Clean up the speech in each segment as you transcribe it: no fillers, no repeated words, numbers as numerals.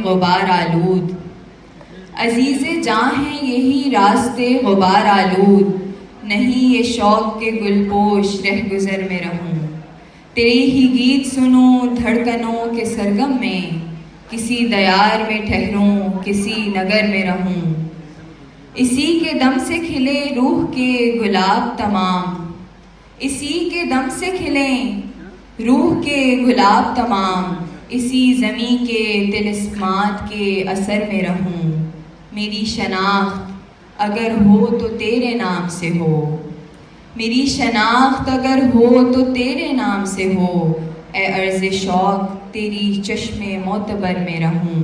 غبار آلود، عزیز جاں ہیں یہی راستے غبار آلود، نہیں یہ شوق کے گل پوش رہ گزر میں رہوں، تیرے ہی گیت سنوں دھڑکنوں کے سرگم میں، کسی دیار میں ٹھہروں کسی نگر میں رہوں، اسی کے دم سے کھلے روح کے گلاب تمام، اسی کے دم سے کھلیں روح کے گلاب تمام، اسی زمیں کے طلسمات کے اثر میں رہوں، میری شناخت اگر ہو تو تیرے نام سے ہو، میری شناخت اگر ہو تو تیرے نام سے ہو، اے عرض شوق تیری چشم معتبر میں رہوں،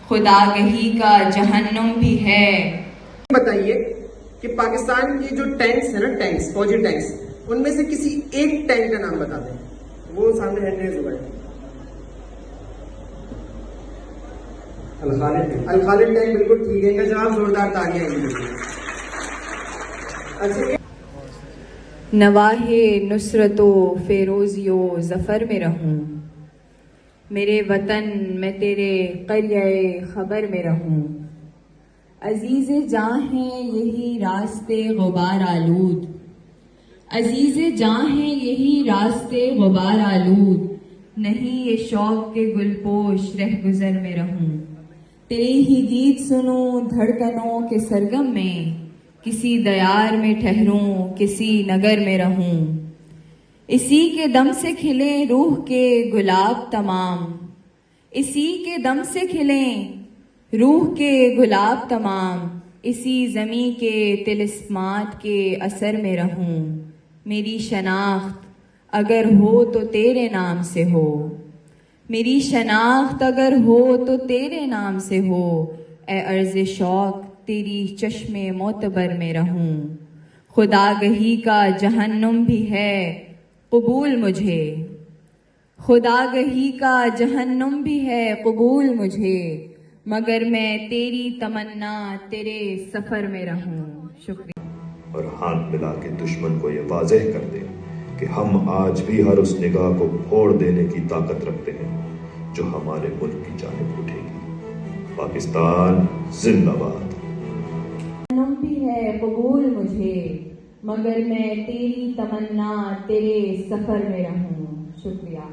خدا گہی کا جہنم بھی ہے۔ بتائیے کہ پاکستان کی جو ٹینکس ہیں نا، ٹینکس فوجی ٹینکس، ان میں سے کسی ایک ٹینک کا نام بتا دیں۔ وہ سامنے ہینڈ ریز ہوا ہے، الخالد ٹینک، بالکل ٹھیک ہے، ان کا جواب زوردار تالیاں ہیں۔ اچھا، نواح نصرت و فیروزی و ظفر میں رہوں، میرے وطن میں تیرے قریۂ خبر میں رہوں، عزیز جاں ہیں یہی راستے غبار آلود، عزیز جاں ہیں یہی راستے غبار آلود، نہیں یہ شوق کے گل پوش رہ گزر میں رہوں، تیرے ہی گیت سنوں دھڑکنوں کے سرگم میں، کسی دیار میں ٹھہروں کسی نگر میں رہوں، اسی کے دم سے کھلے روح کے گلاب تمام، اسی کے دم سے کھلیں روح کے گلاب تمام، اسی زمیں کے طلسمات کے اثر میں رہوں، میری شناخت اگر ہو تو تیرے نام سے ہو، میری شناخت اگر ہو تو تیرے نام سے ہو، اے عرض شوق تیری چشم معتبر میں رہوں، خدا گہی کا جہنم بھی ہے قبول مجھے، خدا گہی کا جہنم بھی ہے قبول مجھے، مگر میں تیری تمنا تیرے سفر میں رہوں۔ شکریہ۔ اور ہاتھ ملا کے دشمن کو یہ واضح کر دے کہ ہم آج بھی ہر اس نگاہ کو پھوڑ دینے کی طاقت رکھتے ہیں جو ہمارے ملک کی جانب اٹھے گی۔ پاکستان زندہ باد۔ جہنم بھی ہے قبول مجھے، مگر میں تیری تمنا تیرے سفر میں رہوں۔ شکریہ۔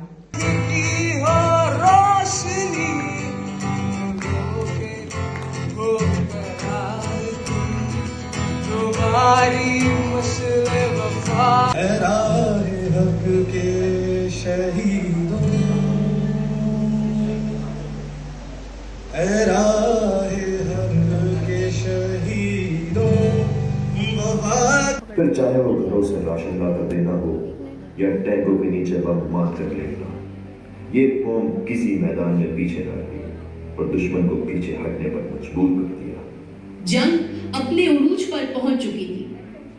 اے راہ حق کے شہیدوں، اے راہ حق کے شہیدوں، پھر چاہے وہ گھروں سے راشن لا کر دینا ہو یا ٹینکوں کے نیچے بم مار کر لینا، یہ قوم کسی میدان میں پیچھے نہ رہی اور دشمن کو پیچھے ہٹنے پر مجبور کر دیا۔ جنگ اپنے عروج پر پہنچ چکی تھی۔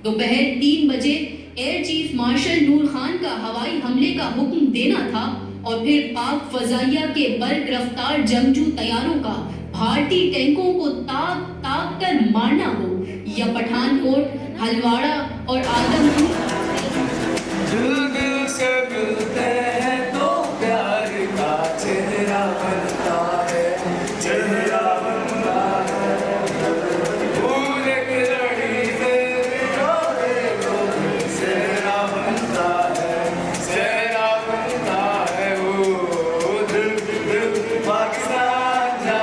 دوپہر 3 بجے ایئر چیف مارشل نور خان کا ہوائی حملے کا حکم دینا تھا اور پھر پاک فضائیہ کے برق رفتار جنگجو طیاروں کا بھارتی ٹینکوں کو تاک تاک کر مارنا ہو یا پٹھان کوٹ، ہلواڑہ اور آدم پور۔ دل سے ملتے ہیں تو پیار کا چہرہ بنتا ہے، چہرہ بنتا ہے، پھول کی لڑی سے جوڑے کو چہرہ بنتا ہے، چہرہ بنتا ہے، وہ دل دل پاکستان جا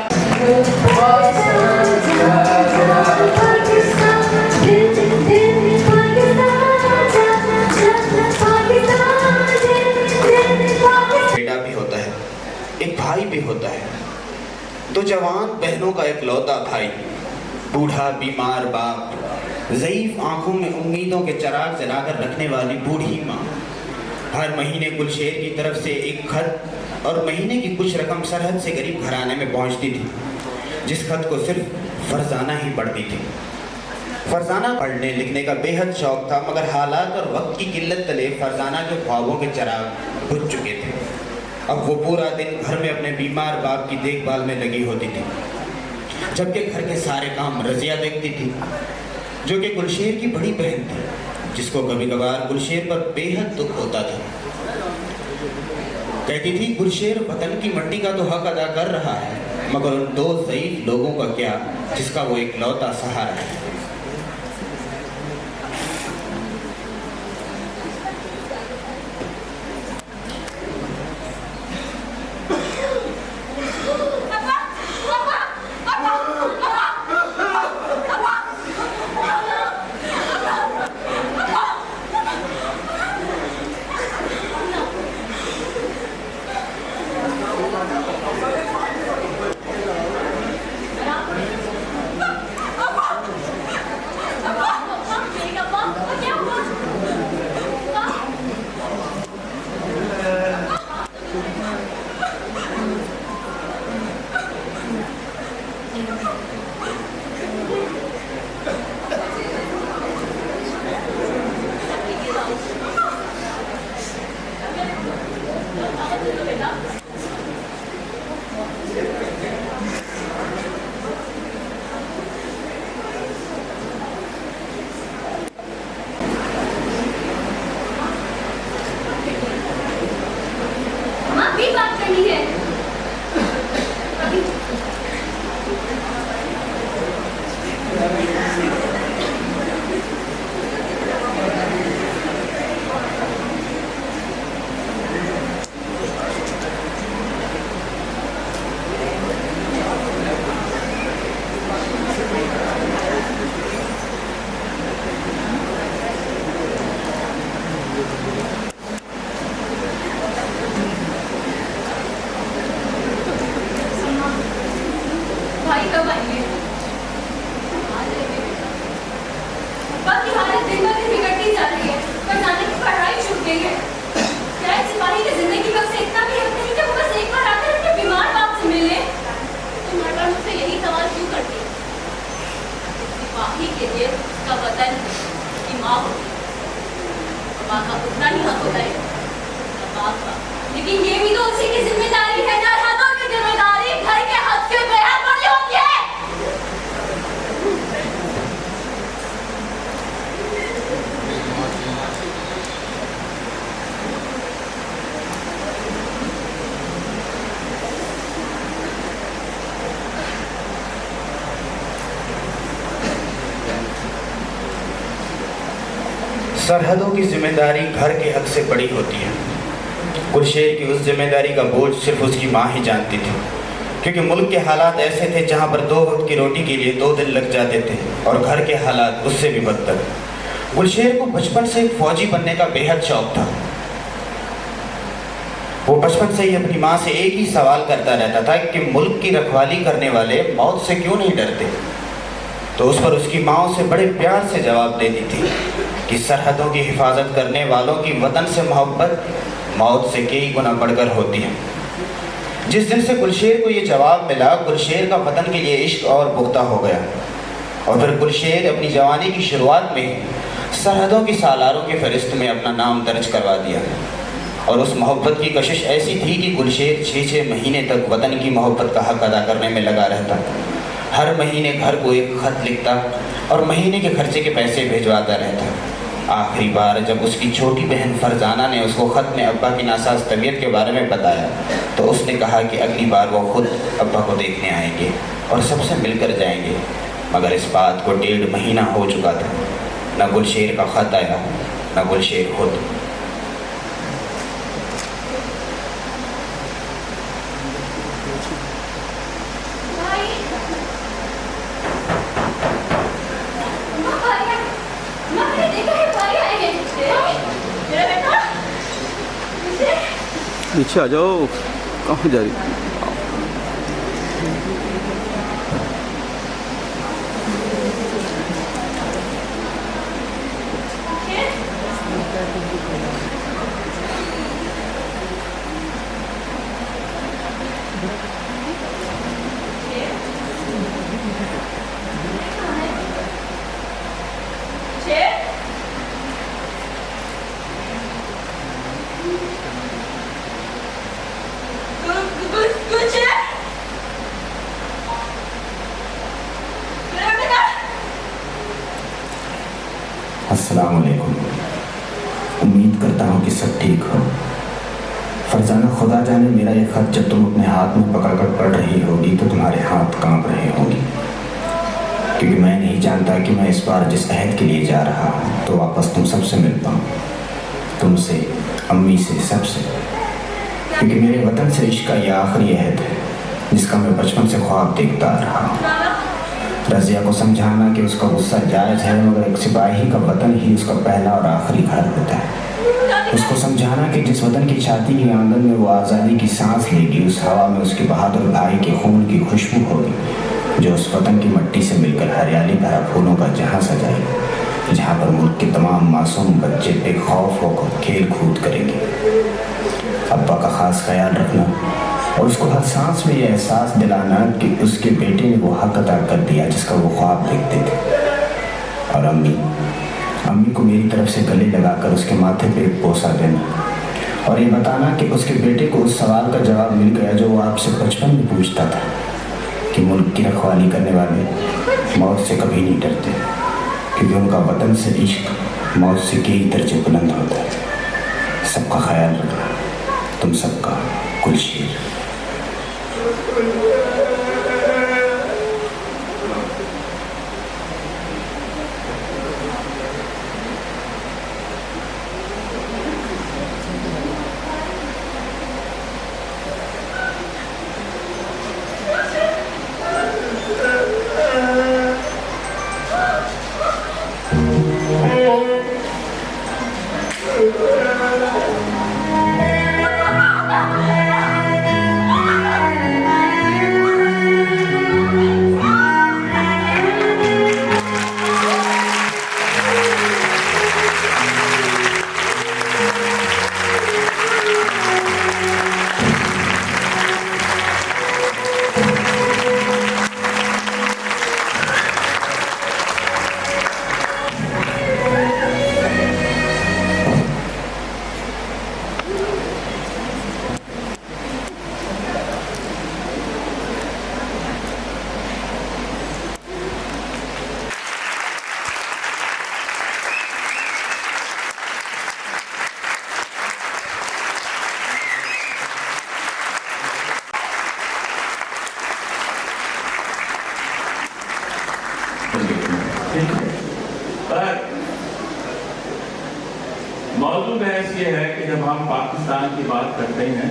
بھائی بھی ہوتا ہے، دو جوان بہنوں کا اکلوتا بھائی، بوڑھا بیمار باپ، ضعیف آنکھوں میں امیدوں کے چراغ جلا کر رکھنے والی بوڑھی ماں، ہر مہینے گلشیر کی طرف سے ایک خط اور مہینے کی کچھ رقم سرحد سے غریب گھرانے میں پہنچتی تھی، جس خط کو صرف فرزانہ ہی پڑھتی تھی۔ فرزانہ پڑھنے لکھنے کا بے حد شوق تھا، مگر حالات اور وقت کی قلت تلے فرزانہ کے خوابوں کے چراغ بجھ چکے تھے۔ اب وہ پورا دن گھر میں اپنے بیمار باپ کی دیکھ بھال میں لگی ہوتی تھی، جبکہ گھر کے سارے کام رضیہ دیکھتی تھی، جو کہ گلشیر کی بڑی بہن تھی، جس کو کبھی کبھار گلشیر پر بے حد دکھ ہوتا تھا۔ کہتی تھی گلشیر وطن کی مٹی کا تو حق ادا کر رہا ہے، مگر ان دو ضعیف لوگوں کا کیا جس کا وہ اکلوتا سہارا ہے۔ لیکن یہ بھی تو اسی کی ذمہ داری ہے نا، ہاتھوں کی ذمہ داری گھر کے حد سے بے حد بڑی ہوتی ہے۔ سرحدوں کی ذمہ داری گھر کے حق سے بڑی ہوتی ہے۔ گلشیر کی اس ذمہ داری کا بوجھ صرف اس کی ماں ہی جانتی تھی، کیونکہ ملک کے حالات ایسے تھے جہاں پر 2 وقت کی روٹی کے لیے 2 دن لگ جاتے تھے، اور گھر کے حالات اس سے بھی بدتر۔ گلشیر کو بچپن سے ایک فوجی بننے کا بے حد شوق تھا۔ وہ بچپن سے ہی اپنی ماں سے ایک ہی سوال کرتا رہتا تھا کہ ملک کی رکھوالی کرنے والے موت سے کیوں نہیں ڈرتے؟ تو اس پر اس کی ماں اسے بڑے پیار سے جواب دیتی تھی کہ سرحدوں کی حفاظت کرنے والوں کی وطن سے محبت موت سے کئی گنا بڑھ کر ہوتی ہے۔ جس دن سے گلشیر کو یہ جواب ملا، گلشیر کا وطن کے لیے عشق اور پختہ ہو گیا، اور پھر گلشیر اپنی جوانی کی شروعات میں سرحدوں کی سالاروں کی فہرست میں اپنا نام درج کروا دیا۔ اور اس محبت کی کشش ایسی تھی کہ گلشیر 6 مہینے تک وطن کی محبت کا حق ادا کرنے میں لگا رہتا۔ ہر مہینے گھر کو ایک خط لکھتا اور مہینے کے خرچے کے پیسے بھیجواتا رہتا۔ آخری بار جب اس کی چھوٹی بہن فرزانہ نے اس کو خط میں ابا کی ناساز طبیعت کے بارے میں بتایا تو اس نے کہا کہ اگلی بار وہ خود ابا کو دیکھنے آئیں گے اور سب سے مل کر جائیں گے، مگر اس بات کو 1.5 مہینہ ہو چکا تھا۔ نہ گلشیر کا خط آیا، نہ گلشیر خود۔ پیچھے آ جاؤ، کہاں جا رہی؟ السلام علیکم۔ امید کرتا ہوں کہ سب ٹھیک ہو۔ فرزانہ خدا جانے میرا یہ خط جب تم اپنے ہاتھ میں پکڑ کر پڑھ رہی ہوگی تو تمہارے ہاتھ کانپ رہے ہوں گے، کیونکہ میں نہیں جانتا کہ میں اس بار جس عہد کے لیے جا رہا ہوں تو واپس تم سب سے مل پاؤں، تم سے، امی سے، سب سے، کیونکہ میرے وطن سے عشق کا یہ آخری عہد ہے جس کا میں بچپن سے خواب دیکھتا آ رہا ہوں۔ رضیہ کو سمجھانا کہ اس کا غصہ جائز ہے، مگر ایک سپاہی کا وطن ہی اس کا پہلا اور آخری گھر ہوتا ہے۔ اس کو سمجھانا کہ جس وطن کی چھاتی کی آنگن میں وہ آزادی کی سانس لے گی، اس ہوا میں اس کے بہادر بھائی کے خون کی خوشبو ہوگی جو اس وطن کی مٹی سے مل کر ہریالی بھرا پھولوں کا جہاں سجائے گی، جہاں پر ملک کے تمام معصوم بچے بے خوف ہو کر کھیل کود کریں گے۔ ابا کا خاص خیال رکھنا اور اس کو ہر سانس میں یہ احساس دلانا کہ اس کے بیٹے نے وہ حق ادا کر دیا جس کا وہ خواب دیکھتے تھے۔ اور امی کو میری طرف سے گلے لگا کر اس کے ماتھے پہ ایک بوسہ دینا اور یہ بتانا کہ اس کے بیٹے کو اس سوال کا جواب مل گیا جو وہ آپ سے بچپن میں پوچھتا تھا کہ ملک کی رکھوالی کرنے والے موت سے کبھی نہیں ڈرتے، کیونکہ ان کا وطن سے عشق موت سے کئی درجے بلند ہوتا ہے۔ سب کا خیال رکھنا، تم سب کا گلشیر۔ موضوع بحث یہ ہے کہ جب ہم پاکستان کی بات کرتے ہیں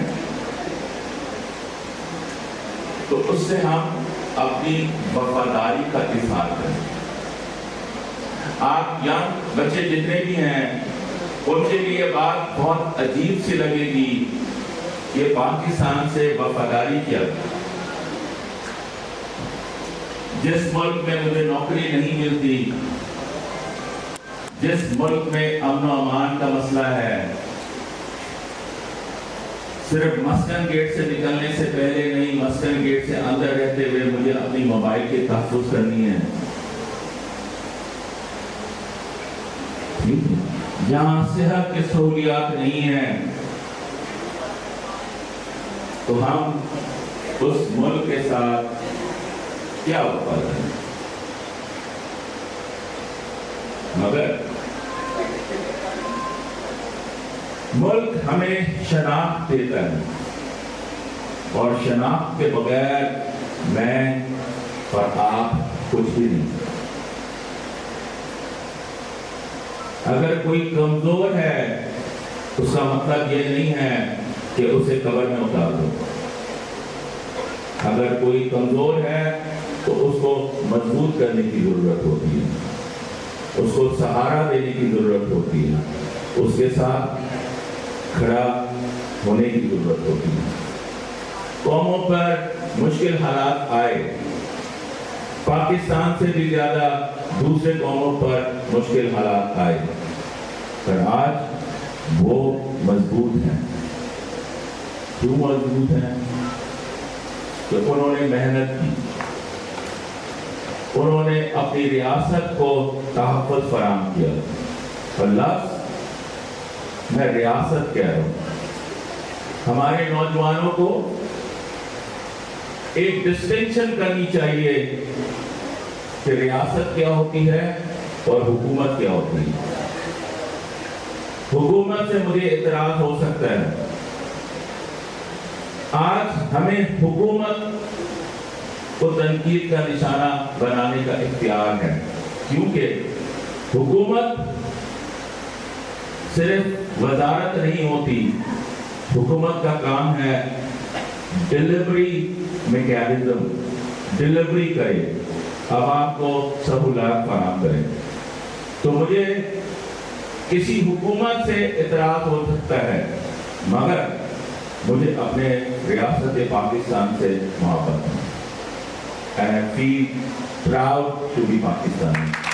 تو اس سے ہم اپنی وفاداری کا اظہار کریں۔ آپ ینگ بچے جتنے بھی ہیں ان کے لیے بات بہت عجیب سی لگے گی کہ پاکستان سے وفاداری کیا، جس ملک میں مجھے نوکری نہیں ملتی، جس ملک میں امن و امان کا مسئلہ ہے، صرف مسکن گیٹ سے نکلنے سے پہلے نہیں، مسکن گیٹ سے اندر رہتے ہوئے مجھے اپنی موبائل کی تحفظ کرنی ہے، جہاں صحت کی سہولیات نہیں ہیں، تو ہم اس ملک کے ساتھ کیا وفا کریں؟ مگر ملک ہمیں شناخت دیتا ہے، اور شناخت کے بغیر میں اور آپ کچھ بھی نہیں۔ اگر کوئی کمزور ہے اس کا مطلب یہ نہیں ہے کہ اسے قبر میں اتار دو۔ اگر کوئی کمزور ہے تو اس کو مضبوط کرنے کی ضرورت ہوتی ہے، اس کو سہارا دینے کی ضرورت ہوتی ہے، اس کے ساتھ کھڑا ہونے کی ضرورت ہوتی ہے۔ قوموں پر مشکل حالات آئے، پاکستان سے بھی زیادہ دوسرے قوموں پر مشکل حالات آئے، پر آج وہ مضبوط ہیں۔ کیوں مضبوط ہیں؟ کہ انہوں نے محنت کی، انہوں نے اپنی ریاست کو تحفظ فراہم کیا۔ اور لفظ میں ریاست کہہ رہا ہوں، ہمارے نوجوانوں کو ایک ڈسٹنکشن کرنی چاہیے کہ ریاست کیا ہوتی ہے اور حکومت کیا ہوتی ہے۔ حکومت سے مجھے اعتراض ہو سکتا ہے، آج ہمیں حکومت کو تنقید کا نشانہ بنانے کا اختیار ہے، کیونکہ حکومت صرف وزارت نہیں ہوتی، حکومت کا کام ہے ڈیلیوری میکینزم، ڈیلیوری کرے، عوام کو سہولت فراہم کرے۔ تو مجھے کسی حکومت سے اعتراض ہو سکتا ہے، مگر مجھے اپنے ریاست پاکستان سے محبت ہے۔ And I feel proud to be Pakistani.